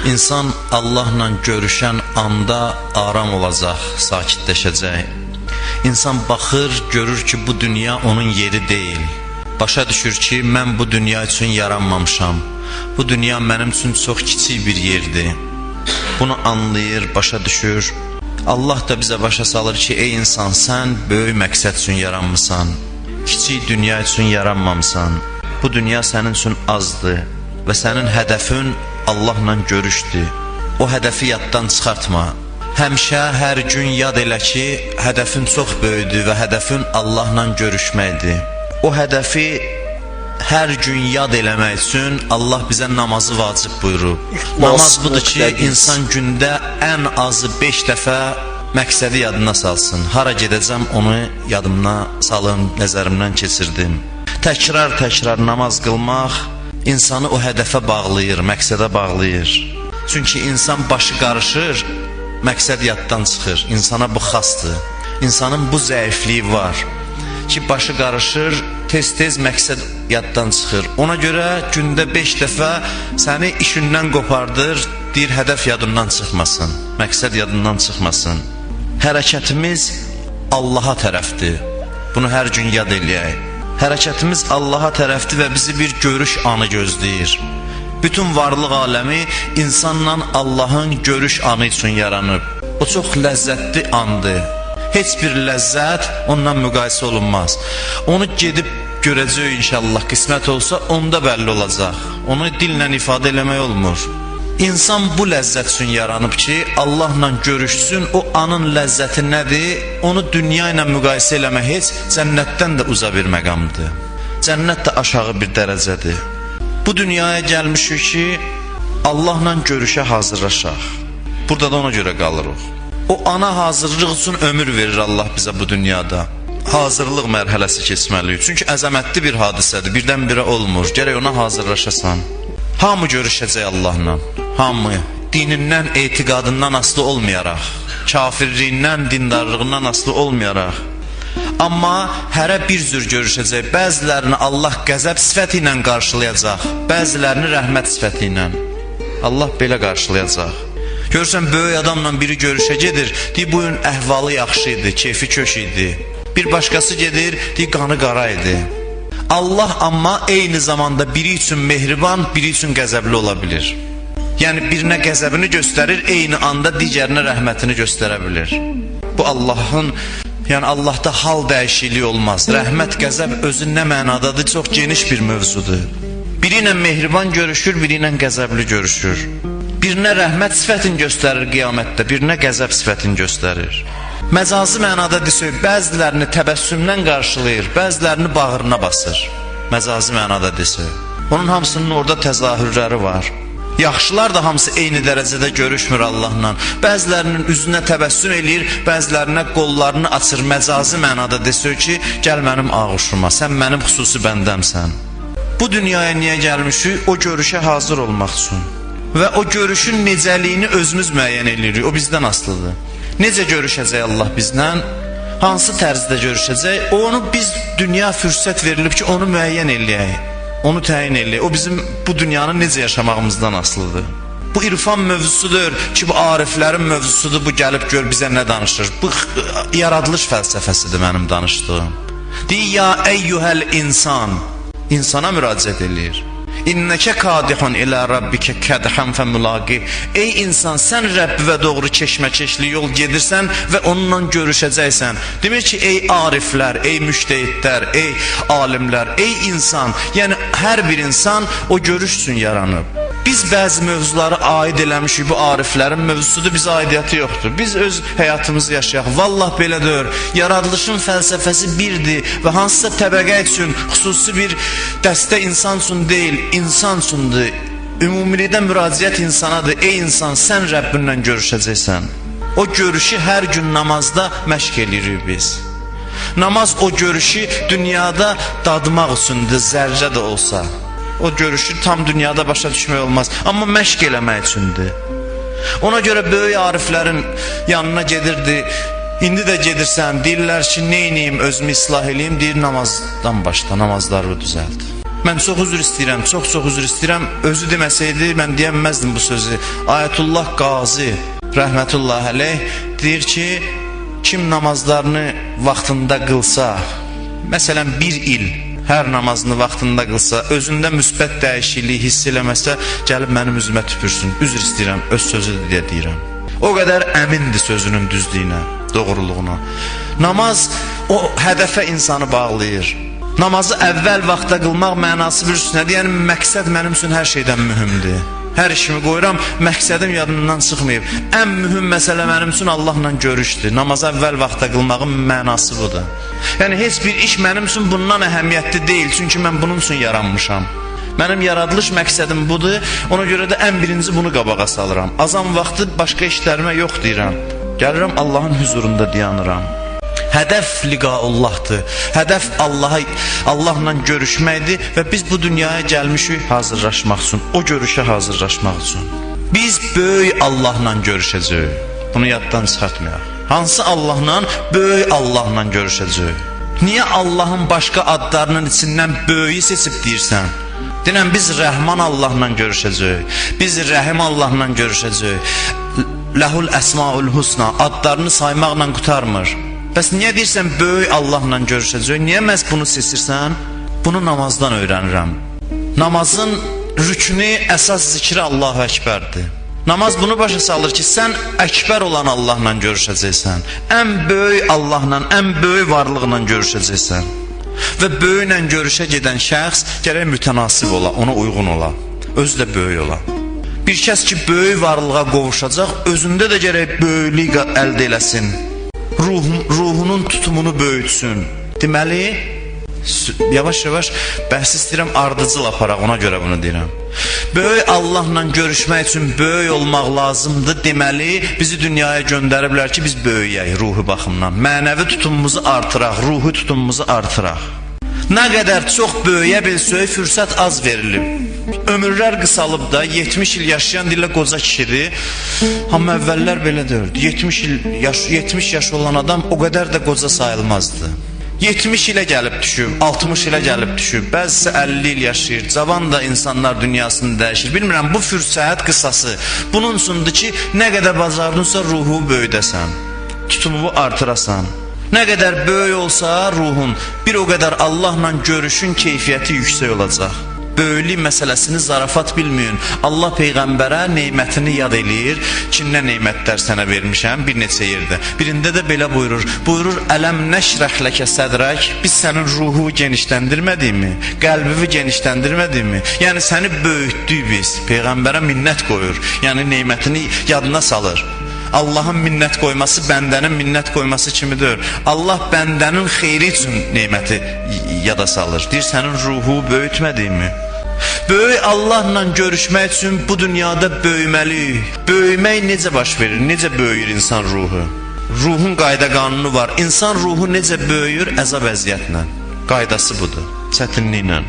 İnsan Allahla görüşən anda aram olacaq, sakitləşəcək. İnsan baxır, görür ki, bu dünya onun yeri deyil. Başa düşür ki, mən bu dünya üçün yaranmamışam. Bu dünya mənim üçün çox kiçik bir yerdir. Bunu anlayır, başa düşür. Allah da bizə başa salır ki, ey insan, sən böyük məqsəd üçün yaranmısan. Kiçik dünya üçün yaranmamısan. Bu dünya sənin üçün azdır və sənin hədəfin Allahla görüşdür. O hədəfi yaddan çıxartma. Həmişə, hər gün yad elə ki, hədəfin çox böyüdür və hədəfin Allahla görüşməkdir. O hədəfi hər gün yad eləmək üçün Allah bizə namazı vacib buyurub. Namaz budur ki, insan gündə ən azı 5 dəfə məqsədi yadına salsın. Hara gedəcəm onu yadımda salım, nəzərimdən keçirdim. Təkrar namaz qılmaq insanı o hədəfə bağlayır, məqsədə bağlayır. Çünki insan başı qarışır, məqsəd yaddan çıxır. İnsana bu xasdır. İnsanın bu zəifliyi var ki, başı qarışır, tez-tez məqsəd yaddan çıxır. Ona görə gündə 5 dəfə səni işindən qopardır, deyir hədəf yadından çıxmasın, məqsəd yadından çıxmasın. Hərəkətimiz Allaha tərəfdir. Bunu hər gün yad eləyək. Hərəkətimiz Allaha tərəfdir və bizi bir görüş anı gözləyir. Bütün varlıq aləmi insanla Allahın görüş anı üçün yaranıb. O çox ləzzətli andır. Heç bir ləzzət ondan müqayisə olunmaz. Onu gedib görəcək inşallah, qismət olsa onda bəlli olacaq. Onu dillə ifadə eləmək olmur. İnsan bu ləzzət üçün yaranıb ki, Allahla görüşsün. O anın ləzzəti nədir? Onu dünya ilə müqayisə eləmək heç cənnətdən də uza bir məqamdır. Cənnət də aşağı bir dərəcədir. Bu dünyaya gəlmişik ki, Allahla görüşə hazırlaşaq. Burada da ona görə qalırıq. O ana hazırlıq üçün ömür verir Allah bizə bu dünyada. Hazırlıq mərhələsi keçməliyik. Çünki əzəmətli bir hadisədir, birdən-birə olmur. Gərək ona hazırlaşasan. Hamı görüşəcək Allahla. Hamı dinindən, etiqadından asılı olmayaraq, kafirliyindən, dindarlığından asılı olmayaraq. Amma hərə bir cür görüşəcək. Bəzilərini Allah qəzəb sifəti ilə qarşılayacaq, bəzilərini rəhmət sifəti ilə. Allah belə qarşılayacaq. Görürsən, böyük adamla biri görüşə gedir, deyir, bu gün əhvalı yaxşı idi, keyfi kök idi. Bir başqası gedir, deyir, qanı qara idi. Allah amma eyni zamanda biri üçün mehriban, biri üçün qəzəbli ola bilir. Yəni, birinə qəzəbini göstərir, eyni anda digərinə rəhmətini göstərə bilir. Bu Allahın, yəni Allahda hal dəyişikliyi olmaz. Rəhmət, qəzəb özü nə mənadadır, çox geniş bir mövzudur. Biri ilə mehriban görüşür, biri ilə qəzəbli görüşür. Birinə rəhmət sifətini göstərir qiyamətdə, birinə qəzəb sifətini göstərir. Məcazi mənada desək, bəzilərini təbəssümdən qarşılayır, bəzilərini bağrına basır. Məcazi mənada desək. Onun hamısının orada təzahürləri var. Yaxşılar da hamısı eyni dərəcədə görüşmür Allahla. Bəzilərinin üzünə təbəssüm eləyir, bəzilərinə qollarını açır. Məcazi mənada desək ki, gəl mənim ağuşuma, sən mənim xüsusi bəndəmsən. Bu dünyaya niyə gəlmişik? O görüşə hazır olmaq üçün. Və o görüşün necəliyini özümüz müəyyən edirik, o bizdən asılıdır. Necə görüşəcək Allah bizlə? Hansı tərzdə görüşəcək? Onu biz dünya fürsət verilib ki, onu müəyyən eləyək, onu təyin eləyək. O bizim bu dünyanı necə yaşamağımızdan asılıdır. Bu irfan mövzusudur ki, bu ariflərin mövzusudur, bu gəlib gör bizə nə danışır. Bu yaradılış fəlsəfəsidir mənim danışdığım. Deyir, ya əyyuhəl insan, insana müraciət eləyir. İnnəkə kadihun ilə rabbikə kədhən fəmülaqi. Ey insan, sən Rəbbivə doğru keşməkeşli yol gedirsən və onunla görüşəcəksən. Demək ki, ey ariflər, ey müştəhidlər, ey alimlər, ey insan, yəni hər bir insan o görüş üçün yaranıb. Biz bəzi mövzuları aid eləmişik, bu ariflərin mövzusudur, bizə aidiyyəti yoxdur. Biz öz həyatımızı yaşayaq. Vallah belədir. Yaradılışın fəlsəfəsi birdir və hansısa təbəqə üçün, xüsusi bir dəstə insan üçün deyil, insan üçündür. Ümumilikdə müraciət insanadır. Ey insan, sən Rəbbinlə görüşəcəksən. O görüşü hər gün namazda məşq edirik biz. Namaz o görüşü dünyada dadmaq üçündür, zərrə də olsa. O görüşü tam dünyada başa düşmək olmaz. Amma məşq eləmək üçündür. Ona görə böyük ariflərin yanına gedirdi. İndi də gedirsən, deyirlər ki, neyniyim, özümü islah eləyim, deyir namazdan başla, namazları düzəlt. Mən çox üzr istəyirəm, çox üzr istəyirəm. Özü deməsəydi mən deyəməzdim bu sözü. Ayətullah Qazi rəhmətullah əleyh deyir ki, kim namazlarını vaxtında qılsa, məsələn 1 il hər namazını vaxtında qılsa, özündə müsbət dəyişiklik hiss eləməsə, gəlib mənim üzümə tüpürsün. Üzr istəyirəm, öz sözüdür deyə deyirəm. O qədər əmindir sözünün düzlüyünə, doğruluğuna. Namaz o hədəfə insanı bağlayır. Namazı əvvəl vaxtda qılmaq mənası bir üstünədir. Yəni, məqsəd mənim üçün hər şeydən mühümdür. Hər işimi qoyuram, məqsədim yadımdan çıxmayıb. Ən mühüm məsələ mənim üçün Allahla görüşdür. Namazı əvvəl vaxtda qılmağın mənası budur. Yəni, heç bir iş mənim üçün bundan əhəmiyyətli deyil. Çünki mən bunun üçün yaranmışam. Mənim yaradılış məqsədim budur. Ona görə də ən birinci bunu qabağa salıram. Azan vaxtı başqa işlərimə yox deyirəm. Gəlirəm Allahın huzurunda dayanıram. Hədəf liqaullahdır. Hədəf Allahla görüşməkdir və biz bu dünyaya gəlmişik hazırlaşmaq üçün, o görüşə hazırlaşmaq üçün. Biz böyük Allahla görüşəcəyik. Bunu yaddan çıxartmayaq. Hansı Allahla? Böyük Allahla görüşəcəyik. Niyə Allahın başqa adlarının içindən böyüyü seçib deyirsən? Denən biz Rəhman Allahla görüşəcəyik. Biz Rəhim Allahla görüşəcəyik. Ləhul əsmaul husna adlarını saymaqla qutarmır. Bəs niyə deyirsən böyük Allahla görüşəcək? Niyə məhz bunu seçirsən? Bunu namazdan öyrənirəm. Namazın rükünü, əsas zikri Allahu Əkbərdir. Namaz bunu başa salır ki, sən əkbər olan Allahla görüşəcəksən. Ən böyük Allahla, ən böyük varlıqla görüşəcəksən. Və böyüklə görüşə gedən şəxs gərək mütənasib ola, ona uyğun ola. Özü də böyük ola. Bir kəs ki, böyük varlığa qovuşacaq, özündə də gərək böyüklük əldə eləsin. Ruhunun tutumunu böyütsün. Deməli, yavaş-yavaş bəhs istəyirəm, ardıcıl aparaq, ona görə bunu deyirəm. Böyük Allahla görüşmək üçün böyük olmaq lazımdır. Deməli, bizi dünyaya göndəriblər ki, biz böyüyək ruhu baxımdan. Mənəvi tutumumuzu artıraq, ruhu tutumumuzu artıraq. Nə qədər çox böyüyə bilsək, fürsət az verilib. Ömürlər qısalıb da 70 il yaşayan deyirlər qoca kişidir. Amma əvvəllər belə deyirdi. 70 yaş olan adam o qədər də qoca sayılmazdı. 70 ilə gəlib düşüb, 60 ilə gəlib düşüb, bəzisi 50 il yaşayır. Cavan da insanlar dünyasını dəyişir. Bilmirəm, bu fürsət qısası. Bunun üçündür ki, nə qədər bacardınsa ruhu böyüdəsən, tutumunu artırasan. Nə qədər böyük olsa ruhun, bir o qədər Allahla görüşün keyfiyyəti yüksək olacaq. Böyüklük məsələsini zarafat bilməyin. Allah Peyğəmbərə neymətini yad eləyir ki, nə neymətlər sənə vermişəm bir neçə yerdə. Birində də belə buyurur. Buyurur, ələm nəşrəh ləkə sədrək. Biz sənin ruhu genişləndirmədikmi? Qəlbini genişləndirmədikmi? Yəni səni böyütdük biz. Peyğəmbərə minnət qoyur. Yəni neymətini yadına salır. Allahın minnət qoyması bəndənin minnət qoyması kimidir. Allah bəndənin xeyri üçün neyməti yada salır. Deyir, sənin ruhu böyütmədiyimi? Böyük Allahla görüşmək üçün bu dünyada böyüməliyik. Böyümək necə baş verir? Necə böyüyür insan ruhu? Ruhun qayda qanunu var. İnsan ruhu necə böyüyür? Əzab əziyyətlə. Qaydası budur, çətinliklə.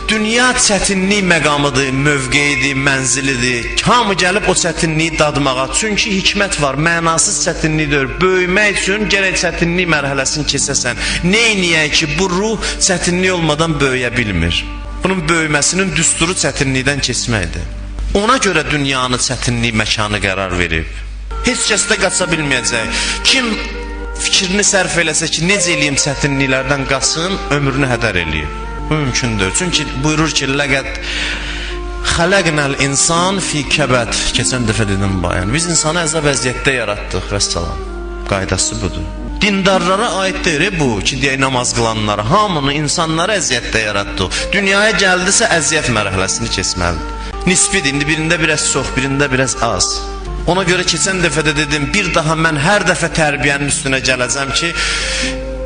Dünya çətinlik məqamıdır, mövqeyidir, mənzilidir. Hamı gəlib o çətinliyi dadmağa. Çünki hikmət var, mənasız çətinlikdir. Böyümək üçün gərək çətinlik mərhələsini keçəsən. Neyniyək ki, bu ruh çətinlik olmadan böyüyə bilmir. Bunun böyüməsinin düsturu çətinlikdən keçməkdir. Ona görə dünyanı çətinlik məkanı qərar verib. Heç kəs də qaça bilməyəcək. Kim fikrini sərf eləsə ki, necə eləyim çətinliklərdən qaçsın, ömrünü hədər eləyib. Bu mümkündür. Çünki buyurur ki, ləqəd xələqnəl insan fi kəbəd. Keçən dəfə dedim bayan. Biz insanı əzab əziyyətdə yaratdıq, vəssalam. Qaydası budur. Dindarlara aid deyir bu ki, deyək namaz qılanlara. Hamını insanları əziyyətdə yaratdıq. Dünyaya gəldisə əziyyət mərhələsini keçməlidir. Nisbidir, indi birində biraz çox, birində biraz az. Ona görə keçən dəfə də dedim, bir daha mən hər dəfə tərbiyənin üstünə gələcəm ki,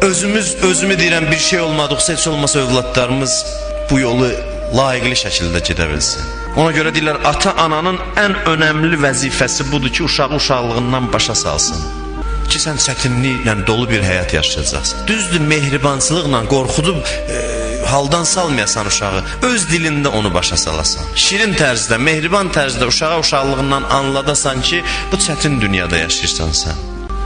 özümü deyirəm, bir şey olmadıqsa, heç olmasa övladlarımız bu yolu layiqli şəkildə gedə bilsin. Ona görə deyirlər, ata-ananın ən önəmli vəzifəsi budur ki, uşağı uşaqlığından başa salsın. Ki, sən çətinliklə dolu bir həyat yaşayacaqsın. Düzdür, mehribançılıqla qorxudub haldan salmayasan uşağı, öz dilində onu başa salasan. Şirin tərzdə, mehriban tərzdə uşağa uşaqlığından anladasan ki, bu çətin dünyada yaşayırsan sən.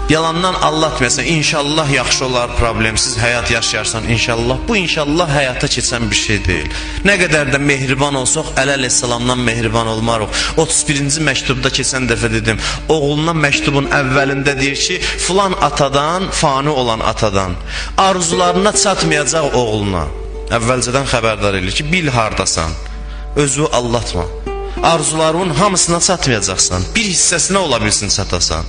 Yalandan aldatmayasan, inşallah yaxşı olar, problemsiz həyat yaşayarsan inşallah. Bu inşallah həyata keçən bir şey deyil. Nə qədər də mehriban olsaq, əleyhissalamdan mehriban olmarıq. 31-ci məktubda keçən dəfə dedim, oğluna məktubun əvvəlində deyir ki, filan atadan, fani olan atadan arzularına çatmayacaq oğluna. Əvvəlcədən xəbərdar edir ki, bil hardasan, özü aldatma. Arzularının hamısına çatmayacaqsan, bir hissəsinə ola bilsin çatasan.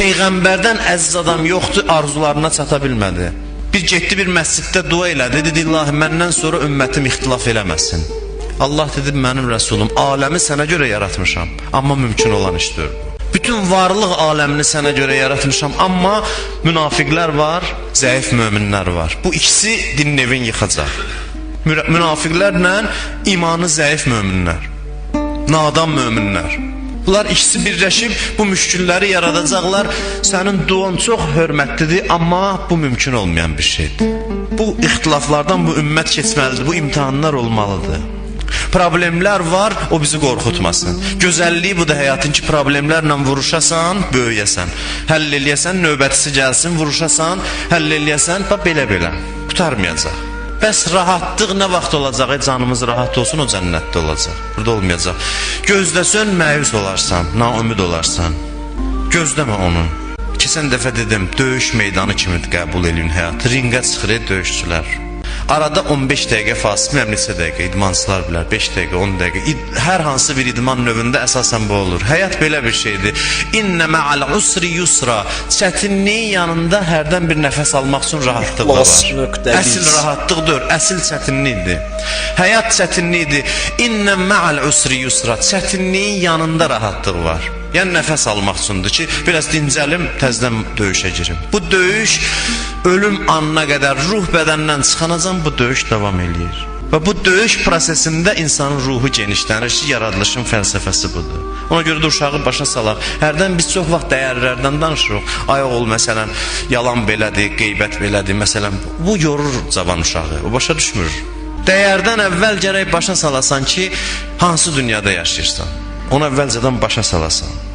Peyğəmbərdən əziz adam yoxdur, arzularına çata bilmədi. Bir getdi bir məsciddə dua elədi, dedi İlahi məndən sonra ümmətim ixtilaf eləməsin. Allah dedi mənim rəsulum, aləmi sənə görə yaratmışam, amma mümkün olan işdir. Bütün varlıq aləmini sənə görə yaratmışam, amma münafiqlər var, zəif möminlər var. Bu ikisi dinin evin yıxacaq. Münafiqlərlə imanı zəif möminlər, nadan möminlər. Bunlar ikisi birləşib bu müşkülləri yaradacaqlar. Sənin duan çox hörmətlidir, amma bu mümkün olmayan bir şeydir. Bu ixtilaflardan bu ümmət keçməlidir, bu imtihanlar olmalıdır. Problemlər var, o bizi qorxutmasın. Gözəlliyi bu da həyatın ki, problemlərlə vuruşasan, böyüyəsən. Həll eləyəsən, növbətisi gəlsin, vuruşasan, həll eləyəsən, belə-belə. Qutarmayacaq. Bəs rahatlıq nə vaxt olacaq? Canımız rahat olsun, o cənnətdə olacaq. Burada olmayacaq. Gözləsən, məyus olarsan, naümid olarsan. Gözləmə onu. Keçən dəfə dedim, döyüş meydanı kimi qəbul edin həyatı. Ringə çıxır döyüşçülər. Arada 15 dəqiqə fasilə, neçə dəqiqə, idmançılar bilər, 5 dəqiqə, 10 dəqiqə. Hər hansı bir idman növündə əsasən bu olur. Həyat belə bir şeydir. İnnə mə'al usri yusra. Çətinliyin yanında hərdən bir nəfəs almaq üçün rahatlıq da var. Əsil rahatlıqdır, əsil çətinlikdir. Həyat çətinlikdir. İnnə mə'al usri yusra. Çətinliyin yanında rahatlıq var. Yəni nəfəs almaq üçündür ki, biraz dincəlim, təzədən döyüşə girim. Bu döyüş ölüm anına qədər ruh bədəndən çıxanacan bu döyüş davam eləyir. Və bu döyüş prosesində insanın ruhu genişlənir ki, yaradılışın fəlsəfəsi budur. Ona görə də uşağı başa salaq. Hərdən biz çox vaxt dəyərlərdən danışırıq. Ay oğul, məsələn, yalan belədir, qeybət belədir, məsələn, bu yorur cavan uşağı, o başa düşmür. Dəyərdən əvvəl gərək başa salasan ki, hansı dünyada yaşayırsan. Ona əvvəlcədən başa salasan.